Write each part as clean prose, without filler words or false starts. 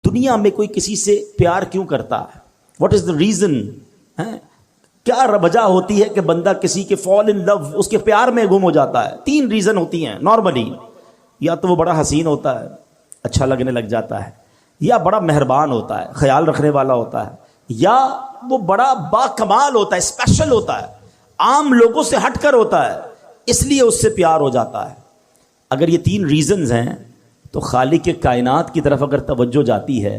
دنیا میں کوئی کسی سے پیار کیوں کرتا ہے؟ What is the reason? کیا وجہ ہوتی ہے کہ بندہ کسی کے فال ان لو، اس کے پیار میں گم ہو جاتا ہے؟ 3 ریزن ہوتی ہیں نارملی. یا تو وہ بڑا حسین ہوتا ہے، اچھا لگنے لگ جاتا ہے، یا بڑا مہربان ہوتا ہے، خیال رکھنے والا ہوتا ہے، یا وہ بڑا با کمال ہوتا ہے، اسپیشل ہوتا ہے، عام لوگوں سے ہٹ کر ہوتا ہے، اس لیے اس سے پیار ہو جاتا ہے. اگر یہ 3 ریزنز ہیں تو خالق کائنات کی طرف اگر توجہ جاتی ہے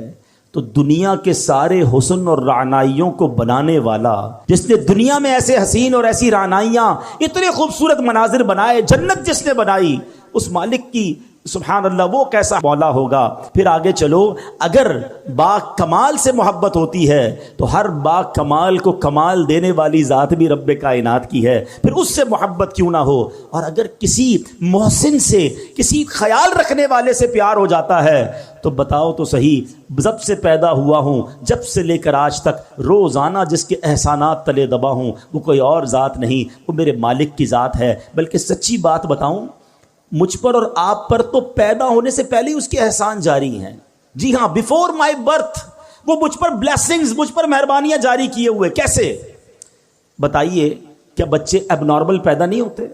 تو دنیا کے سارے حسن اور رعنائیوں کو بنانے والا، جس نے دنیا میں ایسے حسین اور ایسی رعنائیاں، اتنے خوبصورت مناظر بنائے، جنت جس نے بنائی، اس مالک کی سبحان اللہ وہ کیسا مولا ہوگا. پھر آگے چلو، اگر با کمال سے محبت ہوتی ہے تو ہر با کمال کو کمال دینے والی ذات بھی رب کائنات کی ہے، پھر اس سے محبت کیوں نہ ہو. اور اگر کسی محسن سے، کسی خیال رکھنے والے سے پیار ہو جاتا ہے تو بتاؤ تو صحیح، جب سے پیدا ہوا ہوں، جب سے لے کر آج تک روزانہ جس کے احسانات تلے دبا ہوں، وہ کوئی اور ذات نہیں، وہ میرے مالک کی ذات ہے. بلکہ سچی بات بتاؤں، مجھ پر اور آپ پر تو پیدا ہونے سے پہلے اس کے احسان جاری ہیں. جی ہاں، بیفور مائی برتھ وہ مجھ پر بلیسنگز، مجھ پر مہربانیاں جاری کیے ہوئے. کیسے؟ بتائیے، کیا بچے اب نارمل پیدا نہیں ہوتے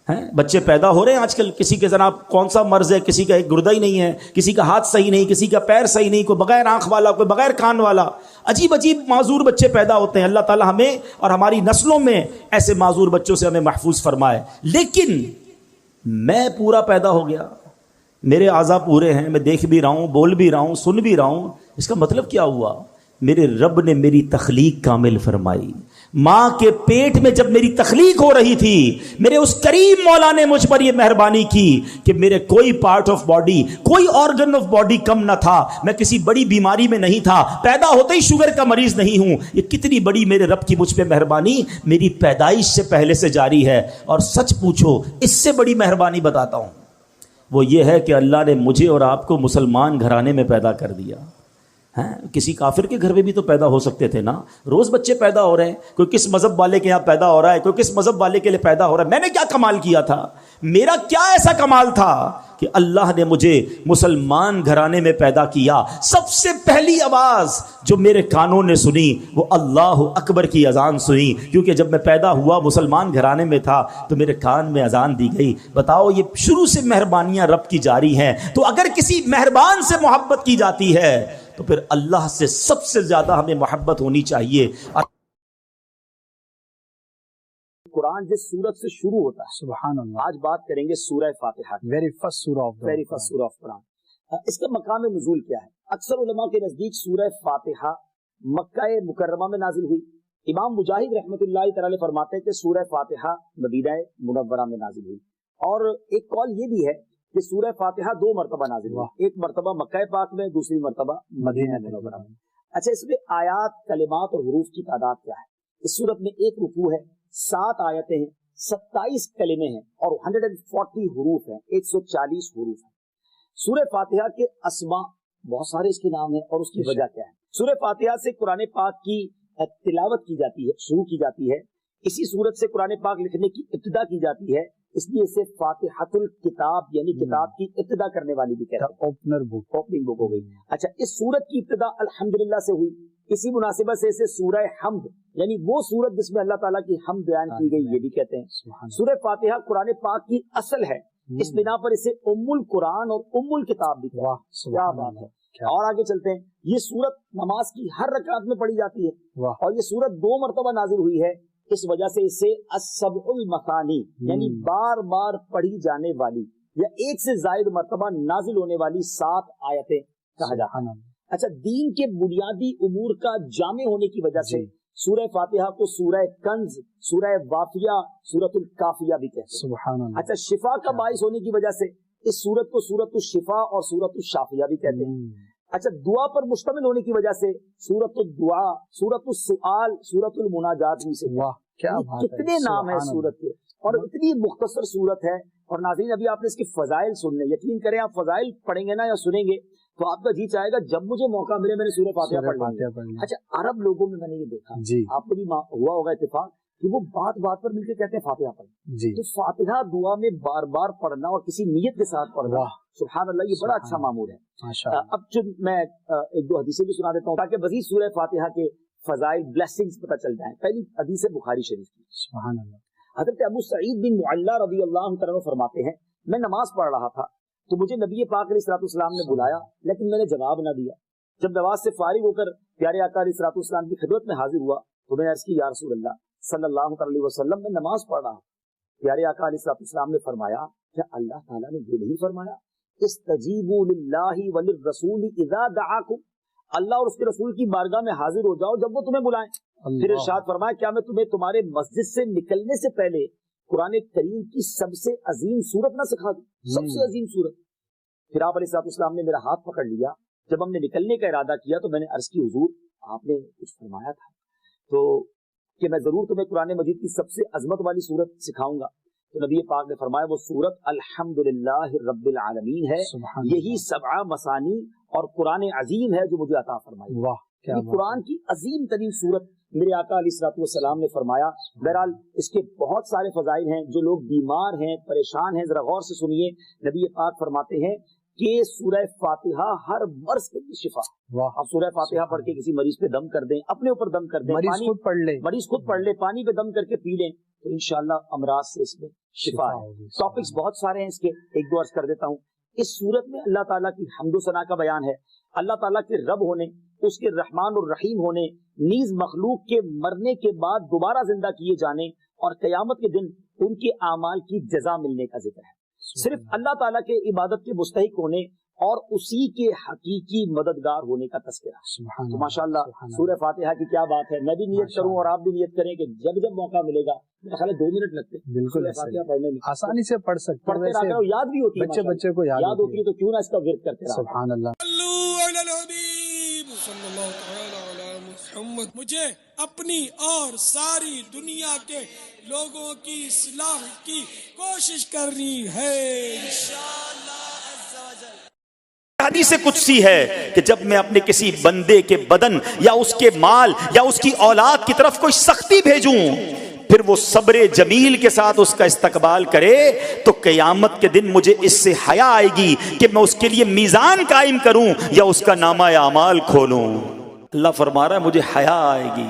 ہیں؟ بچے پیدا ہو رہے ہیں آج کل، کسی کے جناب کون سا مرض ہے، کسی کا ایک گردہ ہی نہیں ہے، کسی کا ہاتھ صحیح نہیں، کسی کا پیر صحیح نہیں، کوئی بغیر آنکھ والا، کوئی بغیر کان والا. عجیب عجیب معذور بچے پیدا ہوتے ہیں. اللہ تعالی ہمیں اور ہماری نسلوں میں ایسے معذور بچوں سے ہمیں محفوظ فرمائے. لیکن میں پورا پیدا ہو گیا، میرے اعضاء پورے ہیں، میں دیکھ بھی رہا ہوں، بول بھی رہا ہوں، سن بھی رہا ہوں. اس کا مطلب کیا ہوا؟ میرے رب نے میری تخلیق کامل فرمائی. ماں کے پیٹ میں جب میری تخلیق ہو رہی تھی، میرے اس کریم مولا نے مجھ پر یہ مہربانی کی کہ میرے کوئی پارٹ آف باڈی، کوئی آرگن آف باڈی کم نہ تھا. میں کسی بڑی بیماری میں نہیں تھا، پیدا ہوتے ہی شوگر کا مریض نہیں ہوں. یہ کتنی بڑی میرے رب کی مجھ پہ مہربانی میری پیدائش سے پہلے سے جاری ہے. اور سچ پوچھو، اس سے بڑی مہربانی بتاتا ہوں، وہ یہ ہے کہ اللہ نے مجھے اور آپ کو مسلمان گھرانے میں پیدا کر دیا. کسی کافر کے گھر میں بھی تو پیدا ہو سکتے تھے نا. روز بچے پیدا ہو رہے ہیں، کوئی کس مذہب والے کے یہاں پیدا ہو رہا ہے، کوئی کس مذہب والے کے لیے پیدا ہو رہا ہے. میں نے کیا کمال کیا تھا؟ میرا کیا ایسا کمال تھا کہ اللہ نے مجھے مسلمان گھرانے میں پیدا کیا؟ سب سے پہلی آواز جو میرے کانوں نے سنی وہ اللہ اکبر کی اذان سنی، کیونکہ جب میں پیدا ہوا مسلمان گھرانے میں تھا تو میرے کان میں اذان دی گئی. بتاؤ، یہ شروع سے مہربانیاں رب کی جاری ہیں. تو اگر کسی مہربان سے محبت کی جاتی ہے تو پھر اللہ سے سب سے زیادہ ہمیں محبت ہونی چاہیے. قرآن جس سورت سے شروع ہوتا ہے، سبحان اللہ، آج بات کریں گے سورہ فاتحہ، ویری فرسٹ سورہ آف قرآن. اس کا مقام نزول کیا ہے؟ اکثر علماء کے نزدیک سورہ فاتحہ مکہ مکرمہ میں نازل ہوئی. امام مجاہد رحمۃ اللہ تعالی فرماتے ہیں کہ سورہ فاتحہ مدینہ منورہ میں نازل ہوئی. اور ایک قول یہ بھی ہے کہ سورہ فاتحہ 2 مرتبہ نازل ہوئی، ایک مرتبہ مکہ پاک میں، دوسری مرتبہ مدینہ منورہ میں. اچھا، اس میں آیات، کلمات اور حروف کی تعداد کیا ہے؟ اس سورت میں 1 رکوع ہے، 7 آیتیں ہیں، 27 کلمے ہیں اور 140 حروف ہیں، 140 حروف ہیں. سورہ فاتحہ کے اسماء بہت سارے اس کے نام ہیں، اور اس کی وجہ کیا ہے؟ سورہ فاتحہ سے قرآن پاک کی تلاوت کی جاتی ہے، شروع کی جاتی ہے. اسی سورت سے قرآن پاک لکھنے کی ابتدا کی جاتی ہے، اس لیے اسے فاتحۃ الکتاب یعنی کتاب کی ابتدا کرنے والی بھی کہتے ہیں، اوپننگ بک ہو گئی. اچھا، اس سورت کی ابتدا الحمدللہ سے ہوئی. اسی مناسبت سے اسے سورہ حمد یعنی وہ سورت جس میں اللہ تعالیٰ کی حمد بیان کی گئی یہ بھی کہتے ہیں. سورہ فاتحہ قرآن پاک کی اصل ہے، اس بنا پر اسے ام القرآن اور ام الکتاب بھی کہتے ہیں. کیا بات ہے! اور آگے چلتے ہیں. یہ سورت نماز کی ہر رکعت میں پڑھی جاتی ہے، اور یہ سورت 2 مرتبہ نازل ہوئی ہے. اس وجہ سے اسے السبع المثانی یعنی بار بار پڑھی جانے والی یا ایک سے زائد مرتبہ نازل ہونے والی 7 آیتیں کہا جاتا ہے. اچھا، دین کے بنیادی امور کا جامع ہونے کی وجہ سے سورہ فاتحہ کو سورہ کنز، سورہ وافیہ، سورۃ الکافیہ بھی کہتے ہیں. اچھا، شفا کا باعث ہونے کی وجہ سے اس سورت کو سورۃ الشفا اور سورۃ الشافیہ بھی کہتے ہیں. اچھا، دعا پر مشتمل ہونے کی وجہ سے سورۃ الدعاء، سورۃ السؤال، سورۃ المناجات بھی سے. کتنے نام ہیں سورت کے، اور اتنی مختصر سورت ہے. اور ناظرین، ابھی آپ نے اس کے فضائل سن لیں. یقین کریں، آپ فضائل پڑھیں گے نا یا سنیں گے تو آپ کا جی چاہے گا جب مجھے موقع ملے میں نے سورہ فاتحہ پڑھ لوں. اچھا، عرب لوگوں میں نے یہ دیکھا، آپ کو بھی ہوا ہوگا اتفاق کہ وہ بات بات پر مل کے کہتے ہیں فاتحہ پڑھ جی. تو فاتحہ دعا میں بار بار پڑھنا اور کسی نیت کے ساتھ پڑھنا، سبحان اللہ، یہ بڑا اچھا معمول ہے. اب چند میں ایک دو حدیثیں بھی سنا دیتا ہوں تاکہ مزید سورہ فاتحہ کے فضائل بلیسنگز پتہ چل جائیں. پہلی حدیث ہے بخاری شریف کی. سبحان اللہ. حضرت ابو سعید بن معلہ رضی اللہ عنہ فرماتے ہیں میں نماز پڑھ رہا تھا تو مجھے نبی پاک علیہ الصلوۃ والسلام نے بلایا لیکن میں نے جواب نہ دیا. جب نماز سے فارغ ہو کر پیارے آقا علیہ الصلوۃ والسلام کی خدمت میں حاضر ہوا تو میں نے عرض کی یا رسول اللہ صلی اللہ علیہ وسلم میں نماز پڑھ رہا ہوں. پیارے آقا علیہ الصلوۃ والسلام نے فرمایا کیا اللہ تعالیٰ نے یہ نہیں فرمایا استجیبوا للہ وللرسول اذا دعاکم، اللہ اور اس کے رسول کی بارگاہ میں حاضر ہو جاؤ جب وہ تمہیں بلائیں. پھر ارشاد فرمایا کیا میں تمہیں تمہارے مسجد سے نکلنے سے پہلے قرآن کریم کی سب سے عظیم سورت نہ سکھا دوں؟ سب سے عظیم سورت. پھر آپ علیہ الصلوۃ والسلام نے میرا ہاتھ پکڑ لیا. جب ہم نے نکلنے کا ارادہ کیا تو میں نے عرض کی حضور آپ نے کچھ فرمایا تھا تو کہ میں ضرور تمہیں قرآن مجید کی سب سے عظمت والی سورت سکھاؤں گا. تو نبی پاک نے فرمایا وہ سورت الحمدللہ رب العالمین ہے، یہی سبع مثانی اور قرآن عظیم ہے جو مجھے عطا فرمائی. یہ قرآن کی عظیم ترین سورت میرے آقا علیہ الصلوۃ والسلام نے فرمایا. بہرحال اس کے بہت سارے فضائل ہیں. جو لوگ بیمار ہیں پریشان ہیں ذرا غور سے سنیے. نبی پاک فرماتے ہیں کہ سورہ فاتحہ ہر مرض کے لیے شفا. اب سورہ فاتحہ پڑھ کے کسی مریض پہ دم کر دیں، اپنے اوپر دم کر دیں، مریض خود پڑھ لے، پانی پہ دم کر کے پی لیں تو انشاءاللہ امراض سے اس میں شفا ہے. ٹاپکس بہت سارے ہیں اس کے، ایک دو عرض کر دیتا ہوں. اس سورت میں اللہ تعالیٰ کی حمد و ثنا کا بیان ہے، اللہ تعالیٰ کے رب ہونے، اس کے رحمان الرحیم ہونے، نیز مخلوق کے مرنے کے بعد دوبارہ زندہ کیے جانے اور قیامت کے دن ان کے اعمال کی جزا ملنے کا ذکر ہے. صرف اللہ تعالیٰ کے عبادت کے مستحق ہونے اور اسی کے حقیقی مددگار ہونے کا تذکرہ. تو ماشاءاللہ سورہ فاتحہ کی کیا بات ہے. میں بھی نیت کروں اور آپ بھی نیت کریں کہ جب جب موقع ملے گا، میرا خیال ہے 2 منٹ لگتے ہیں بالکل فاتحہ پڑھنے میں، آسانی سے پڑھ سکتے ہیں، یاد بھی ہوتی ہے، بچے کو یاد ہوتی ہے تو کیوں نہ اس کا ورد کرتے رہا. سبحان اللہ. مجھے اپنی اور ساری دنیا کے لوگوں کی اصلاح کی کوشش کرنی ہے انشاءاللہ عز و جل. حدیث قدسی ہے کہ جب میں اپنے کسی بندے کے بدن یا اس کے مال یا اس کی اولاد کی طرف کوئی سختی بھیجوں پھر وہ صبر جمیل کے ساتھ اس کا استقبال کرے تو قیامت کے دن مجھے اس سے حیا آئے گی کہ میں اس کے لیے میزان قائم کروں یا اس کا نامہ اعمال کھولوں. اللہ فرما رہا ہے مجھے حیا آئے گی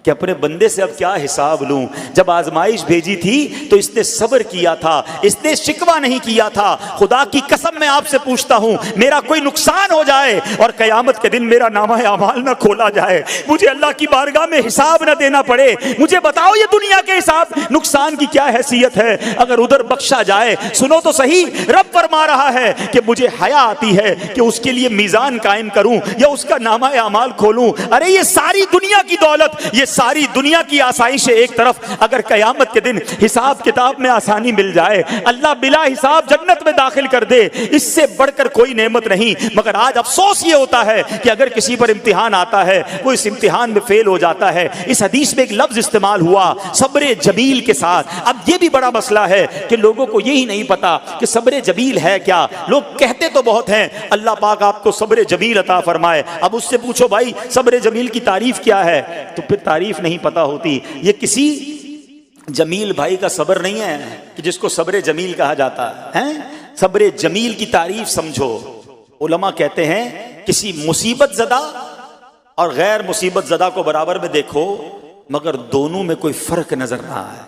کہ اپنے بندے سے اب کیا حساب لوں. جب آزمائش بھیجی تھی تو اس نے صبر کیا تھا، اس نے شکوہ نہیں کیا تھا. خدا کی قسم میں آپ سے پوچھتا ہوں میرا کوئی نقصان ہو جائے اور قیامت کے دن میرا نامہ اعمال نہ کھولا جائے، مجھے اللہ کی بارگاہ میں حساب نہ دینا پڑے، مجھے بتاؤ یہ دنیا کے حساب نقصان کی کیا حیثیت ہے اگر ادھر بخشا جائے. سنو تو صحیح، رب فرما رہا ہے کہ مجھے حیا آتی ہے کہ اس کے لیے میزان قائم کروں یا اس کا نامہ اعمال کھولوں. ارے یہ ساری دنیا کی دولت، یہ ساری دنیا کی آسائش ایک طرف، اگر قیامت کے دن حساب کتاب میں آسانی مل جائے، اللہ بلا حساب جنت میں داخل کر دے، اس سے بڑھ کر کوئی نعمت نہیں. مگر آج افسوس یہ ہوتا ہے کہ اگر کسی پر امتحان آتا ہے وہ اس امتحان میں فیل ہو جاتا ہے. اس حدیث میں ایک لفظ استعمال ہوا صبر جمیل کے ساتھ. اب یہ بھی بڑا مسئلہ ہے کہ لوگوں کو یہی نہیں پتا کہ صبر جمیل ہے کیا. لوگ کہتے تو بہت ہیں اللہ پاک آپ کو صبر جمیل عطا فرمائے. اب اس سے پوچھو بھائی صبر جمیل کی تعریف کیا ہے تو پھر تعریف نہیں پتا ہوتی. یہ کسی جمیل بھائی کا صبر نہیں ہے کہ جس کو صبر جمیل کہا جاتا ہے. صبر جمیل کی تعریف سمجھو. علماء کہتے ہیں کسی مصیبت زدہ اور غیر مصیبت زدہ کو برابر میں دیکھو مگر دونوں میں کوئی فرق نظر نہ آئے.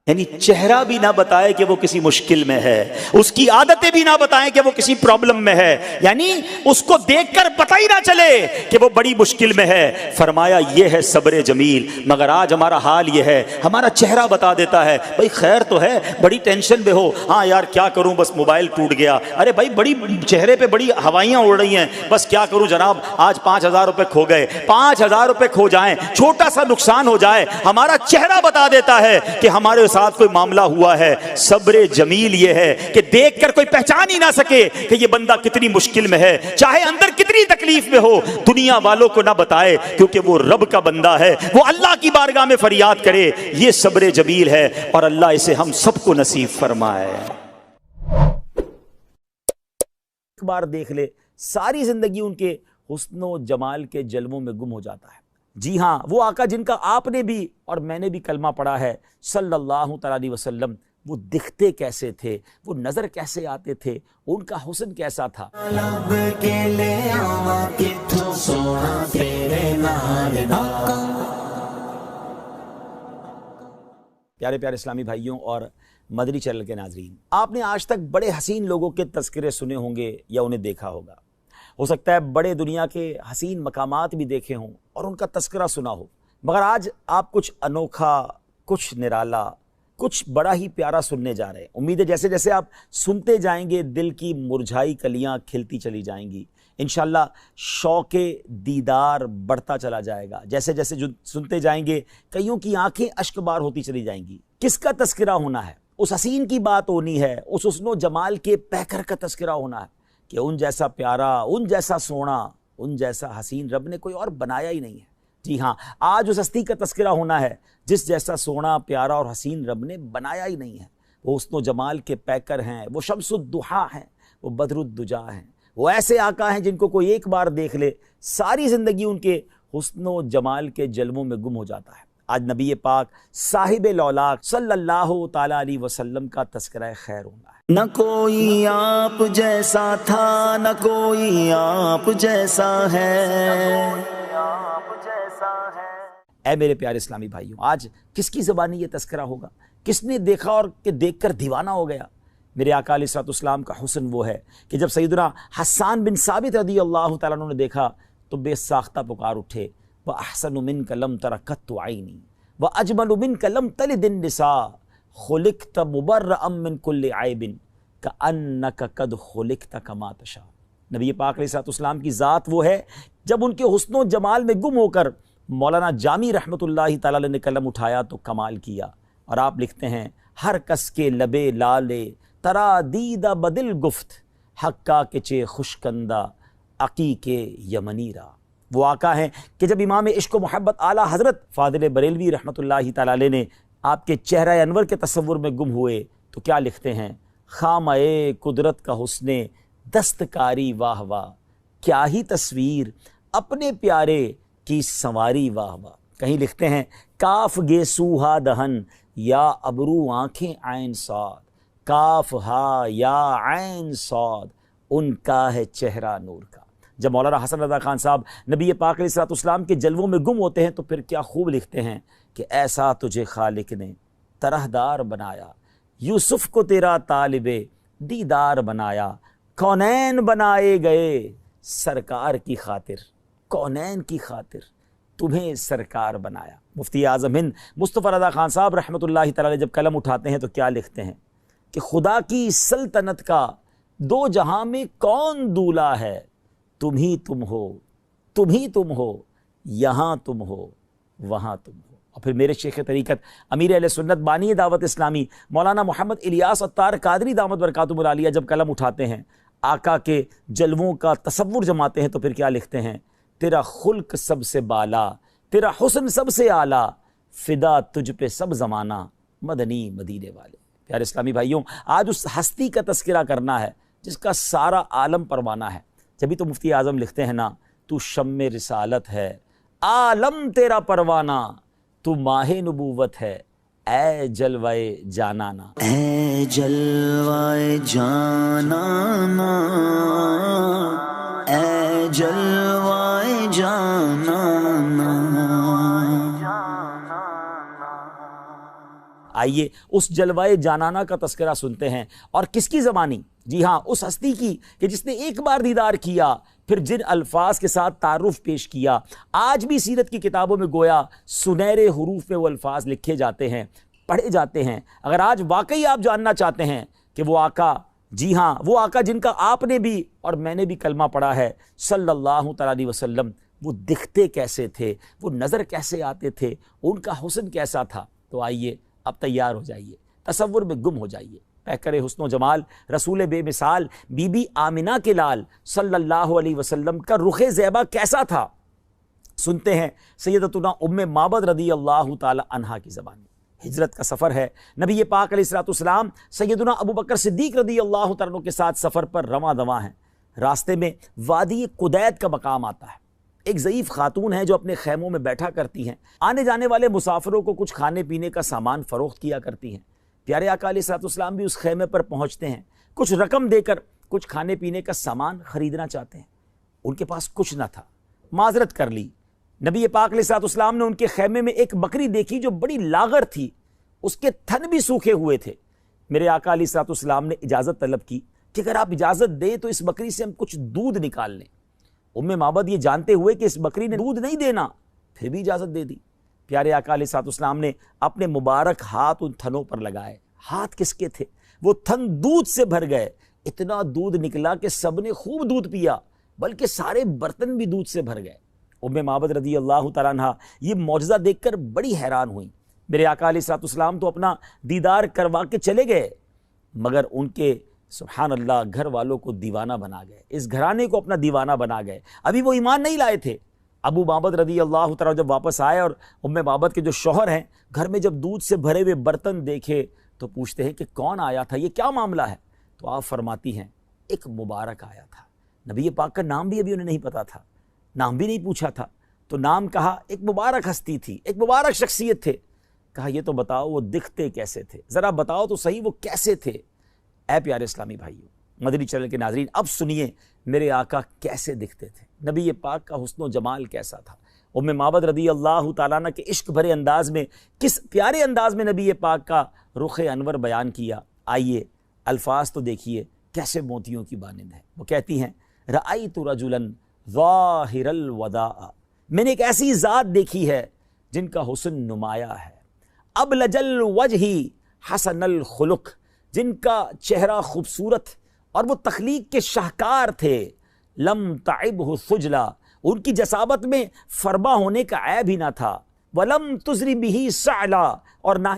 یعنی چہرہ بھی نہ بتائے کہ وہ کسی مشکل میں ہے، اس کی عادتیں بھی نہ بتائیں کہ وہ کسی پرابلم میں ہے، یعنی اس کو دیکھ کر پتہ ہی نہ چلے کہ وہ بڑی مشکل میں ہے. فرمایا یہ ہے صبر جمیل. مگر آج ہمارا حال یہ ہے، ہمارا چہرہ بتا دیتا ہے بھائی خیر تو ہے، بڑی ٹینشن میں ہو، ہاں یار کیا کروں بس موبائل ٹوٹ گیا، ارے بھائی بڑی چہرے پہ بڑی ہوائیاں اڑ رہی ہیں، بس کیا کروں جناب آج 5000 روپے کھو گئے. 5000 روپے کھو جائیں، چھوٹا سا نقصان ہو جائے، ہمارا چہرہ بتا دیتا ہے کہ ہمارے ساتھ کوئی معاملہ ہوا ہے. صبر جمیل یہ ہے کہ دیکھ کر کوئی پہچان ہی نہ سکے کہ یہ بندہ کتنی مشکل میں ہے، چاہے اندر کتنی تکلیف میں ہو، دنیا والوں کو نہ بتائے کیونکہ وہ رب کا بندہ ہے، وہ اللہ کی بارگاہ میں فریاد کرے. یہ صبر جمیل ہے اور اللہ اسے ہم سب کو نصیب فرمائے. ایک بار دیکھ لے ساری زندگی ان کے حسن و جمال کے جلووں میں گم ہو جاتا ہے. جی ہاں وہ آقا جن کا آپ نے بھی اور میں نے بھی کلمہ پڑھا ہے صلی اللہ تعالیٰ علیہ وسلم، وہ دکھتے کیسے تھے، وہ نظر کیسے آتے تھے، ان کا حسن کیسا تھا۔ پیارے پیارے اسلامی بھائیوں اور مدنی چینل کے ناظرین، آپ نے آج تک بڑے حسین لوگوں کے تذکرے سنے ہوں گے یا انہیں دیکھا ہوگا، ہو سکتا ہے بڑے دنیا کے حسین مقامات بھی دیکھے ہوں اور ان کا تذکرہ سنا ہو، مگر آج آپ کچھ انوکھا، کچھ نرالا، کچھ بڑا ہی پیارا سننے جا رہے ہیں۔ امید ہے جیسے جیسے آپ سنتے جائیں گے دل کی مرجھائی کلیاں کھلتی چلی جائیں گی، انشاءاللہ شوق دیدار بڑھتا چلا جائے گا۔ جیسے جیسے سنتے جائیں گے کئیوں کی آنکھیں اشک بار ہوتی چلی جائیں گی۔ کس کا تذکرہ ہونا ہے؟ اس حسین کی بات ہونی ہے، اس حسن و جمال کے پیکر کا تذکرہ ہونا ہے کہ ان جیسا پیارا، ان جیسا سونا، ان جیسا حسین رب نے کوئی اور بنایا ہی نہیں ہے۔ جی ہاں، آج اس ہستی کا تذکرہ ہونا ہے جس جیسا سونا، پیارا اور حسین رب نے بنایا ہی نہیں ہے۔ وہ حسن و جمال کے پیکر ہیں، وہ شمس الضحیٰ ہیں، وہ بدر الدجا ہیں، وہ ایسے آقا ہیں جن کو کوئی ایک بار دیکھ لے ساری زندگی ان کے حسن و جمال کے جلووں میں گم ہو جاتا ہے۔ آج نبی پاک صاحب لولاک صلی اللہ تعالیٰ علیہ وسلم کا تذکرہ خیر ہونا ہے۔ نہ کوئی آپ جیسا تھا، نہ کوئی آپ جیسا ہے۔ اے میرے پیارے اسلامی بھائیوں، آج کس کی زبانی یہ تذکرہ ہوگا؟ کس نے دیکھا اور کہ دیکھ کر دیوانہ ہو گیا؟ میرے آقا علیہ الصلوۃ والسلام کا حسن وہ ہے کہ جب سیدنا حسان بن ثابت رضی اللہ تعالیٰ عنہ نے دیکھا تو بے ساختہ پکار اٹھے، وَأَحْسَنُ مِنْكَ لَمْ تَرَ قَطُّ عَيْنِي وَأَجْمَلُ مِنْكَ لَمْ تَلِدِ النِّسَاءُ خُلِقْتَ مُبَرَّأً مِنْ كُلِّ عَيْبٍ كَأَنَّكَ قَدْ خُلِقْتَ كَمَا تَشَاءُ۔ نبی پاک علیہ الصلوۃ والسلام کی ذات وہ ہے، جب ان کے حسن و جمال میں گم ہو کر مولانا جامی رحمۃ اللہ تعالیٰ علیہ نے قلم اٹھایا تو کمال کیا، اور آپ لکھتے ہیں ہر کس کے لبے لالے ترا دیدہ بدل گفت، حقا کے چے خوشکندہ عقیق یمنی را۔ وہ آقا ہیں کہ جب امام عشق و محبت اعلیٰ حضرت فاضل بریلوی رحمۃ اللہ تعالیٰ علیہ نے آپ کے چہرہ انور کے تصور میں گم ہوئے تو کیا لکھتے ہیں؟ خامہ قدرت کا حسن دستکاری واہ واہ، کیا ہی تصویر اپنے پیارے کی سنواری واہ واہ۔ کہیں لکھتے ہیں کاف گے سوہا دہن یا ابرو آنکھیں عین صاد، کاف ہا یا عین صاد، ان کا ہے چہرہ نور کا۔ جب مولانا حسن رضا خان صاحب نبی پاک علیہ الصلوۃ والسلام کے جلووں میں گم ہوتے ہیں تو پھر کیا خوب لکھتے ہیں کہ ایسا تجھے خالق نے طرحدار بنایا، یوسف کو تیرا طالب دیدار بنایا، کونین بنائے گئے سرکار کی خاطر، کونین کی خاطر تمہیں سرکار بنایا۔ مفتی اعظم ہند مصطفیٰ رضا خان صاحب رحمۃ اللہ تعالیٰ علیہ جب قلم اٹھاتے ہیں تو کیا لکھتے ہیں کہ خدا کی سلطنت کا دو جہاں میں کون دولا ہے، تم ہی تم ہو، تم ہی تم ہو، یہاں تم ہو، وہاں تم ہو۔ اور پھر میرے شیخ طریقت امیر اہل سنت بانی دعوت اسلامی مولانا محمد الیاس عطار قادری دامت برکاتہ العالیہ جب قلم اٹھاتے ہیں، آقا کے جلووں کا تصور جماتے ہیں تو پھر کیا لکھتے ہیں؟ تیرا خلق سب سے بالا، تیرا حسن سب سے اعلیٰ، فدا تجھ پہ سب زمانہ، مدنی مدینے والے۔ پیارے اسلامی بھائیوں، آج اس ہستی کا تذکرہ کرنا ہے جس کا سارا عالم پروانہ ہے۔ جبھی تو مفتی اعظم لکھتے ہیں نا، تو شم رسالت ہے عالم تیرا پروانہ، تو ماہ نبوت ہے اے جلوائے جانانا، اے جلوائے جانانا، اے جلوائے جانانا۔ آئیے اس جلوائے جانانا کا تذکرہ سنتے ہیں، اور کس کی زبانی؟ جی ہاں، اس ہستی کی کہ جس نے ایک بار دیدار کیا، پھر جن الفاظ کے ساتھ تعارف پیش کیا۔ آج بھی سیرت کی کتابوں میں گویا سنہرے حروف میں وہ الفاظ لکھے جاتے ہیں، پڑھے جاتے ہیں۔ اگر آج واقعی آپ جاننا چاہتے ہیں کہ وہ آقا، جی ہاں وہ آقا جن کا آپ نے بھی اور میں نے بھی کلمہ پڑھا ہے صلی اللہ تعالیٰ علیہ وسلم، وہ دکھتے کیسے تھے، وہ نظر کیسے آتے تھے، ان کا حسن کیسا تھا، تو آئیے اب تیار ہو جائیے، تصور میں گم ہو جائیے۔ پیکر حسن و جمال رسول بے مثال بی بی آمنہ کے لال صلی اللہ علیہ وسلم کا رخ زیبا کیسا تھا، سنتے ہیں سیدتنا ام معبد رضی اللہ تعالی عنہا کی زبان میں۔ ہجرت کا سفر ہے، نبی پاک علیہ الصلوۃ والسلام سیدنا ابو بکر صدیق رضی اللہ تعالیٰ عنہ کے ساتھ سفر پر رواں دواں ہیں۔ راستے میں وادی قدید کا مقام آتا ہے، ایک ضعیف خاتون ہیں جو اپنے خیموں میں بیٹھا کرتی ہیں، آنے جانے والے مسافروں کو کچھ کھانے پینے کا سامان فروخت کیا کرتی ہیں۔ پیارے آقا علیہ الصلوۃ والسلام بھی اس خیمے پر پہنچتے ہیں، کچھ رقم دے کر کچھ کھانے پینے کا سامان خریدنا چاہتے ہیں۔ ان کے پاس کچھ نہ تھا، معذرت کر لی۔ نبی پاک علیہ الصلوۃ والسلام نے ان کے خیمے میں ایک بکری دیکھی جو بڑی لاغر تھی، اس کے تھن بھی سوکھے ہوئے تھے۔ میرے آقا علیہ الصلوۃ والسلام نے اجازت طلب کی کہ اگر آپ اجازت دیں تو اس بکری سے ہم کچھ دودھ نکال لیں۔ معبد یہ جانتے ہوئے کہ اس بکری نے دودھ نہیں دینا، پھر بھی اجازت دے دی۔ پیارے آقا علیہ الصلوۃ والسلام نے اپنے مبارک ہاتھ ان تھنوں پر لگائے۔ ہاتھ کس کے تھے؟ وہ تھن دودھ سے بھر گئے، اتنا دودھ نکلا کہ سب نے خوب دودھ پیا، بلکہ سارے برتن بھی دودھ سے بھر گئے۔ معبد رضی اللہ تعالیٰ عنہ یہ معجزہ دیکھ کر بڑی حیران ہوئی۔ میرے آقا علیہ الصلوۃ والسلام تو اپنا دیدار کروا کے چلے گئے، مگر ان کے سبحان اللہ گھر والوں کو دیوانہ بنا گئے، اس گھرانے کو اپنا دیوانہ بنا گئے۔ ابھی وہ ایمان نہیں لائے تھے۔ ابو معبد رضی اللہ تعالیٰ جب واپس آئے اور معبد کے جو شوہر ہیں گھر میں جب دودھ سے بھرے ہوئے برتن دیکھے تو پوچھتے ہیں کہ کون آیا تھا، یہ کیا معاملہ ہے؟ تو آپ فرماتی ہیں ایک مبارک آیا تھا۔ نبی پاک کا نام بھی ابھی انہیں نہیں پتا تھا، نام بھی نہیں پوچھا تھا، تو نام کہا، ایک مبارک ہستی تھی، ایک مبارک شخصیت تھے۔ کہا یہ تو بتاؤ وہ دکھتے کیسے تھے، ذرا بتاؤ تو صحیح وہ کیسے تھے۔ اے پیارے اسلامی بھائیو، مدنی چینل کے ناظرین، اب سنیے میرے آقا کیسے دکھتے تھے، نبی پاک کا حسن و جمال کیسا تھا۔ معبد رضی اللہ تعالیٰ عنہ کے عشق بھرے انداز میں، کس پیارے انداز میں نبی پاک کا رخ انور بیان کیا۔ آئیے الفاظ تو دیکھیے کیسے موتیوں کی مانند ہے۔ وہ کہتی ہیں رأیت رجلا ظاہر الوداع، میں نے ایک ایسی ذات دیکھی ہے جن کا حسن نمایاں ہے، ابلج الوجہ حسن الخلق، جن کا چہرہ خوبصورت اور وہ تخلیق کے شاہکار تھے، لم تعبہ خجلا، ان کی جسابت میں فربا ہونے کا عیب ہی نہ تھا، ولم تزری بہ سعلا، اور نہ